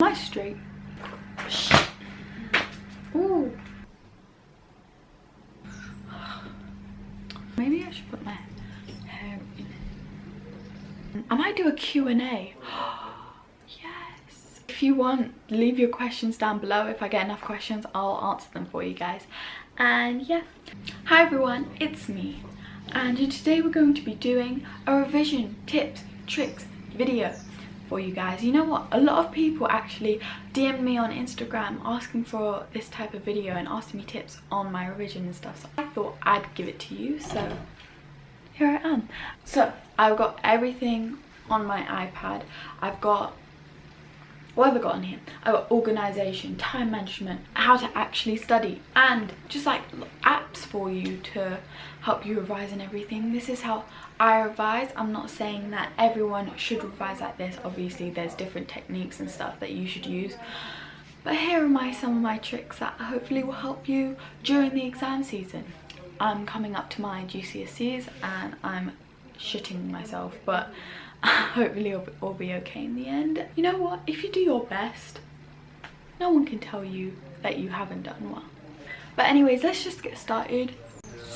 I straight? Ooh. Maybe I should put my hair in. I might do a Q&A. Yes. If you want, leave your questions down below. If I get enough questions, I'll answer them for you guys. And yeah. Hi everyone, it's me. And today we're going to be doing a revision tips, tricks video for you guys. You know what, a lot of people actually DM'd me on Instagram asking for this type of video and asking me tips on my revision and stuff, so I thought I'd give it to you, so here I am. So I've got everything on my iPad. I've got, what have I got on here? I've got organisation, time management, how to actually study, and just like apps for you to help you revise and everything. This is how I revise. I'm not saying that everyone should revise like this. Obviously there's different techniques and stuff that you should use, but here are some of my tricks that hopefully will help you during the exam season. I'm coming up to my GCSEs and I'm shitting myself, but hopefully it'll all be okay in the end. You know what, if you do your best, no one can tell you that you haven't done well. But anyways, let's just get started.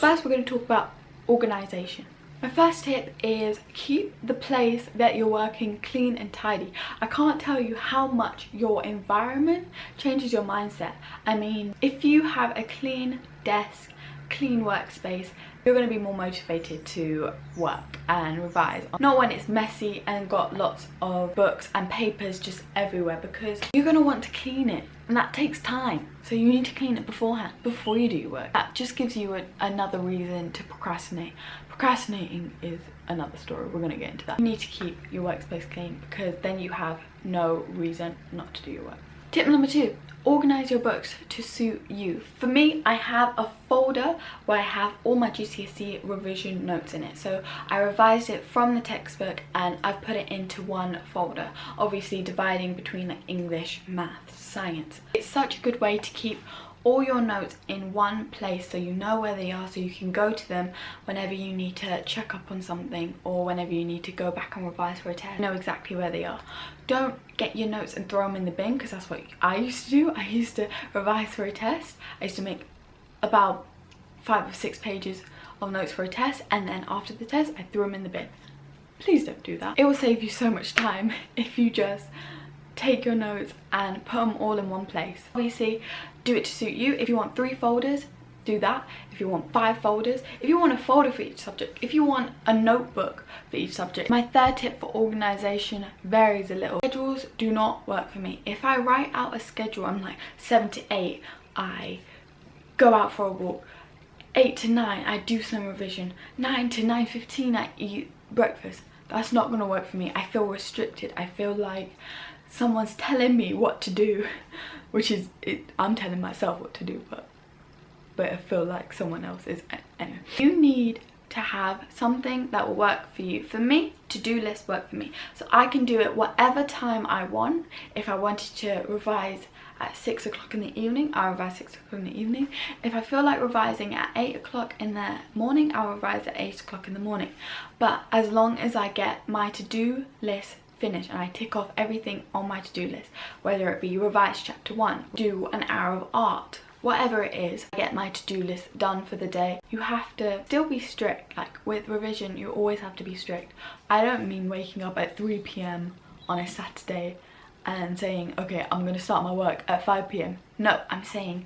First we're going to talk about organisation. My first tip is keep the place that you're working clean and tidy. I can't tell you how much your environment changes your mindset. I mean, if you have a clean desk, clean workspace, you're going to be more motivated to work and revise. Not when it's messy and got lots of books and papers just everywhere, because you're going to want to clean it and that takes time. So you need to clean it beforehand, before you do your work. That just gives you another reason to procrastinate. Procrastinating is another story, we're going to get into that. You need to keep your workspace clean because then you have no reason not to do your work. Tip number 2, organise your books to suit you. For me, I have a folder where I have all my GCSE revision notes in it. So I revised it from the textbook and I've put it into one folder, obviously dividing between like English, maths, science. It's such a good way to keep all your notes in one place so you know where they are, so you can go to them whenever you need to check up on something or whenever you need to go back and revise for a test. You know exactly where they are. Don't get your notes and throw them in the bin, because that's what I used to do. I used to revise for a test. I used to make about 5 or 6 pages of notes for a test, and then after the test I threw them in the bin. Please don't do that. It will save you so much time if you just take your notes and put them all in one place. Obviously do it to suit you. If you want 3 folders, do that. If you want 5 folders, if you want a folder for each subject, if you want a notebook for each subject. My third tip for organisation varies a little. Schedules do not work for me. If I write out a schedule, I'm like 7 to 8 I go out for a walk, 8 to 9 I do some revision, 9 to 9:15 I eat breakfast. That's not going to work for me. I feel restricted. I feel like someone's telling me what to do, which is I'm telling myself what to do, but I feel like someone else is. Anyway, you need to have something that will work for you. For me, to-do lists work for me, so I can do it whatever time I want. If I wanted to revise at 6 o'clock in the evening, I'll revise 6 o'clock in the evening. If I feel like revising at 8 o'clock in the morning, I'll revise at 8 o'clock in the morning. But as long as I get my to-do list finished and I tick off everything on my to-do list, whether it be revise chapter 1, do an hour of art, whatever it is, I get my to-do list done for the day. You have to still be strict. Like with revision, you always have to be strict. I don't mean waking up at 3 p.m. on a Saturday and saying, okay, I'm going to start my work at 5 p.m. No, I'm saying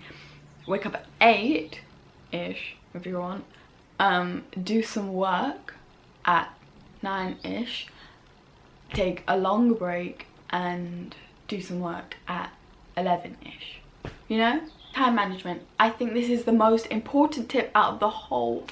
wake up at 8-ish if you want, do some work at 9-ish, take a long break and do some work at 11-ish. You know? Time management. I think this is the most important tip out of the whole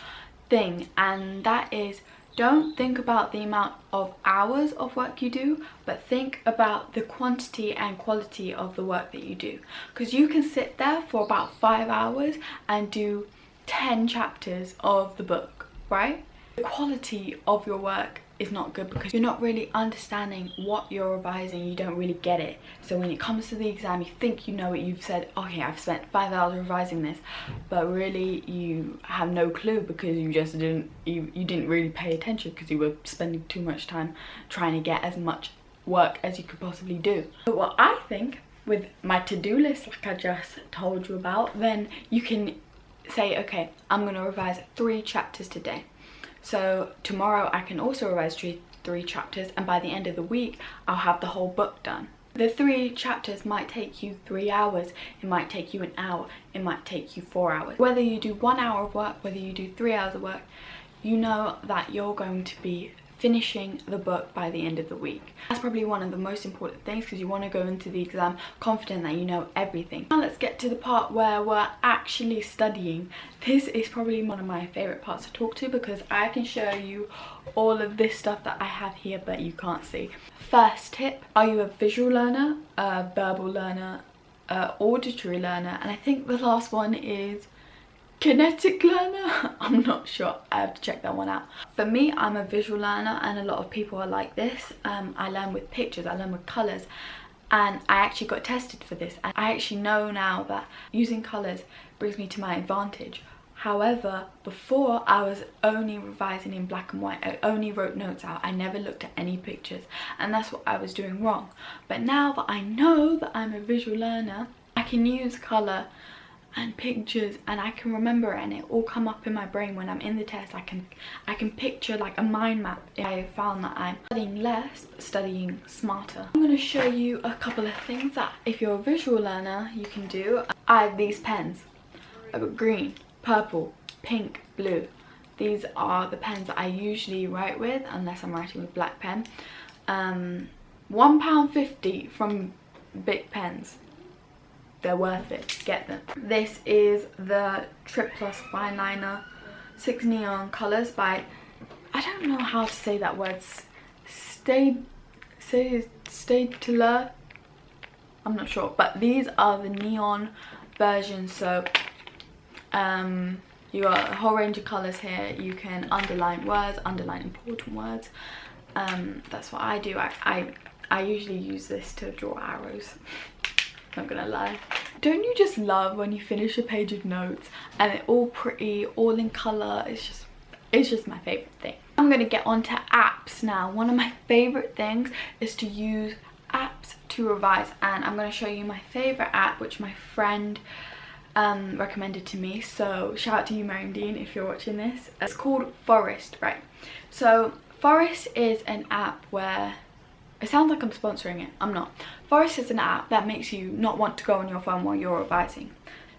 thing, and that is, don't think about the amount of hours of work you do, but think about the quantity and quality of the work that you do. Because you can sit there for about 5 hours and do 10 chapters of the book, right? The quality of your work is not good because you're not really understanding what you're revising. You don't really get it. So when it comes to the exam, you think you know it. You've said, okay, I've spent 5 hours revising this, but really you have no clue because you just didn't really pay attention because you were spending too much time trying to get as much work as you could possibly do. But what I think with my to-do list, like I just told you about, then you can say, okay, I'm going to revise 3 chapters today. So tomorrow I can also revise three chapters, and by the end of the week I'll have the whole book done. The 3 chapters might take you 3 hours, it might take you an hour, it might take you 4 hours. Whether you do 1 hour of work, whether you do 3 hours of work, you know that you're going to be finishing the book by the end of the week. That's probably one of the most important things, because you want to go into the exam confident that you know everything. Now let's get to the part where we're actually studying. This is probably one of my favorite parts to talk to, because I can show you all of this stuff that I have here but you can't see. First tip: are you a visual learner, a verbal learner, auditory learner, and I think the last one is kinetic learner? I'm not sure, I have to check that one out. For me, I'm a visual learner, and a lot of people are like this. I learn with pictures, I learn with colours, and I actually got tested for this, and I actually know now that using colours brings me to my advantage. However, before I was only revising in black and white, I only wrote notes out, I never looked at any pictures, and that's what I was doing wrong. But now that I know that I'm a visual learner, I can use colour and pictures, and I can remember it, and it all come up in my brain when I'm in the test. I can picture like a mind map. I found that I'm studying less but studying smarter. I'm going to show you a couple of things that if you're a visual learner you can do. I have these pens. I've got green, purple, pink, blue. These are the pens that I usually write with, unless I'm writing with black pen. £1.50 from Bic pens. They're worth it, get them. This is the Trip Plus Fine Liner 6 Neon Colours by, I don't know how to say that word, Stadler, I'm not sure, but these are the neon versions. So you got a whole range of colours here. You can underline words, underline important words. That's what I do. I usually use this to draw arrows. Not gonna lie. Don't you just love when you finish a page of notes and it's all pretty, all in colour? It's just my favourite thing. I'm gonna get on to apps now. One of my favourite things is to use apps to revise, and I'm gonna show you my favourite app, which my friend recommended to me. So shout out to you, Mariam Dean, if you're watching this. It's called Forest, right? So Forest is an app where, it sounds like I'm sponsoring it, I'm not. Forest is an app that makes you not want to go on your phone while you're revising.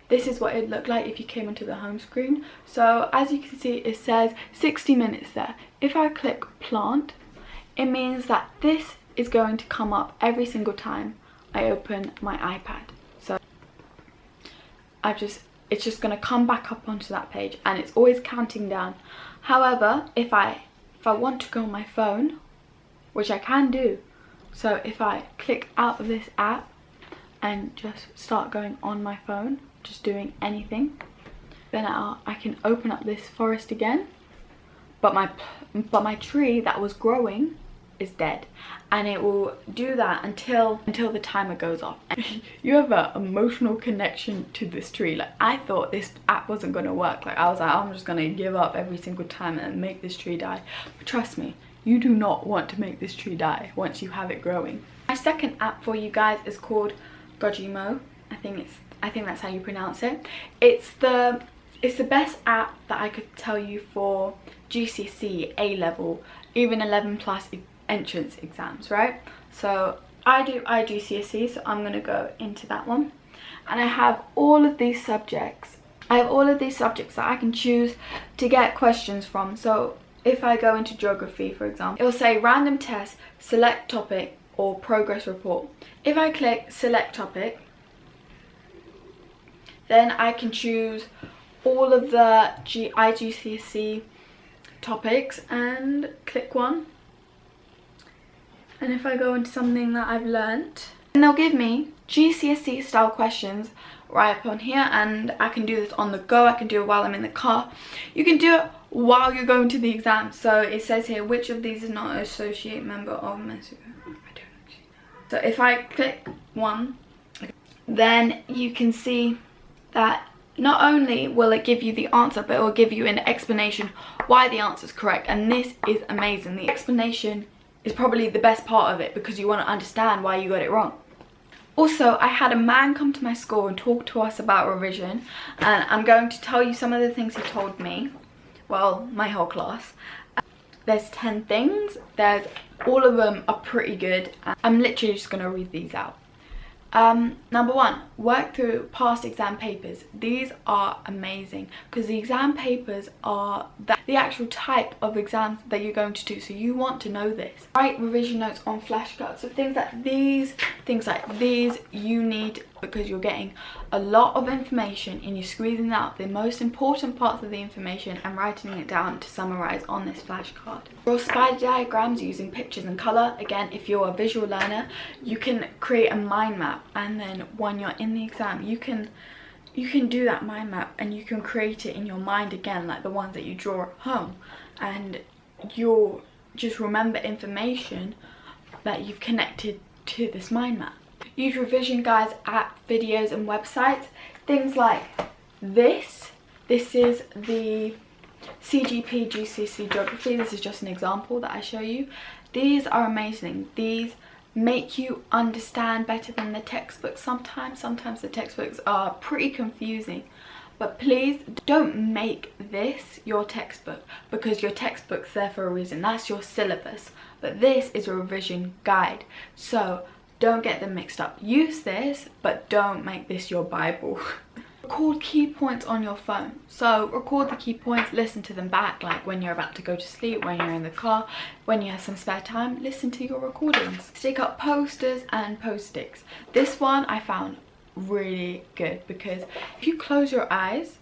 This is what it'd look like if you came into the home screen. So as you can see, it says 60 minutes there. If I click plant, it means that this is going to come up every single time I open my iPad. So it's just going to come back up onto that page, and it's always counting down. However, if I want to go on my phone, which I can do, so if I click out of this app and just start going on my phone, just doing anything, then I can open up this forest again, but my tree that was growing is dead, and it will do that until the timer goes off. And you have an emotional connection to this tree. Like, I thought this app wasn't going to work. Like, I was like, I'm just going to give up every single time and make this tree die. But trust me, you do not want to make this tree die once you have it growing. My second app for you guys is called Gojimo. I think that's how you pronounce it. It's the best app that I could tell you for GCSE, A level, even 11 plus entrance exams, right? So I do GCSE, so I'm gonna go into that one, and I have all of these subjects. That I can choose to get questions from. So if I go into geography, for example, it will say random test, select topic, or progress report. If I click select topic, then I can choose all of the GCSE topics and click one. And if I go into something that I've learnt, and they'll give me GCSE style questions right up on here, and I can do this on the go. I can do it while I'm in the car. You can do it while you're going to the exam. So it says here, which of these is not an associate member of Mexico? I don't actually know. So if I click one, then you can see that not only will it give you the answer, but it will give you an explanation why the answer is correct. And this is amazing. The explanation is probably the best part of it, because you want to understand why you got it wrong. Also, I had a man come to my school and talk to us about revision, and I'm going to tell you some of the things he told me, well, my whole class. There's 10 things, all of them are pretty good. I'm literally just going to read these out. Number 1, work through past exam papers. These are amazing because the exam papers are the actual type of exams that you're going to do, so you want to know this. Write revision notes on flashcards. So things like these you need, because you're getting a lot of information and you're squeezing out the most important parts of the information and writing it down to summarize on this flashcard. Draw spider diagrams using pictures and color. Again, if you're a visual learner, you can create a mind map, and then when you're in the exam you can do that mind map and you can create it in your mind again, like the ones that you draw at home, and you'll just remember information that you've connected to this mind map. Use revision guides, apps, videos and websites. Things like this is the CGP GCSE geography. This is just an example that I show you. These are amazing. These make you understand better than the textbooks. Sometimes the textbooks are pretty confusing, but please don't make this your textbook, because your textbook's there for a reason. That's your syllabus, but this is a revision guide, so don't get them mixed up. Use this, but don't make this your Bible. Record key points on your phone. So record the key points, listen to them back, like when you're about to go to sleep, when you're in the car, when you have some spare time, listen to your recordings. Stick up posters and post-its. This one I found really good, because if you close your eyes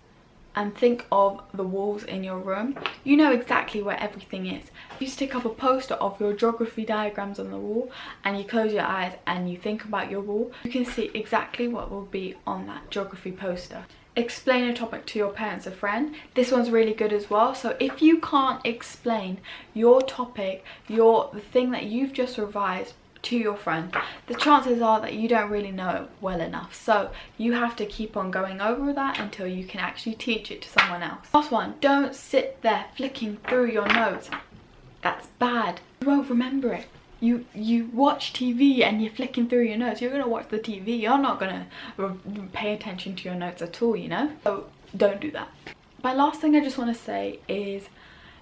and think of the walls in your room, you know exactly where everything is. If you stick up a poster of your geography diagrams on the wall and you close your eyes and you think about your wall, you can see exactly what will be on that geography poster. Explain a topic to your parents or friend. This one's really good as well. So if you can't explain your topic, the thing that you've just revised, to your friend, the chances are that you don't really know it well enough, so you have to keep on going over that until you can actually teach it to someone else. Last one, don't sit there flicking through your notes. That's bad. You won't remember it. You watch TV and you're flicking through your notes. You're gonna watch the TV, you're not gonna pay attention to your notes at all, you know, so don't do that. My last thing I just want to say is,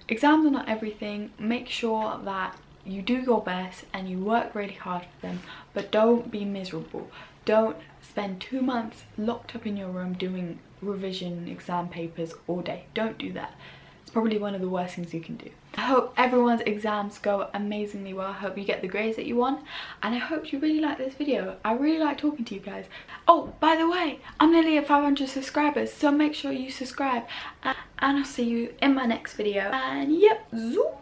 exams are not everything. Make sure that you do your best and you work really hard for them, but don't be miserable. Don't spend 2 months locked up in your room doing revision exam papers all day. Don't do that. It's probably one of the worst things you can do. I hope everyone's exams go amazingly well. I hope you get the grades that you want, and I hope you really like this video. I really like talking to you guys. Oh, by the way, I'm nearly at 500 subscribers, so make sure you subscribe, and I'll see you in my next video. And yep, zoop.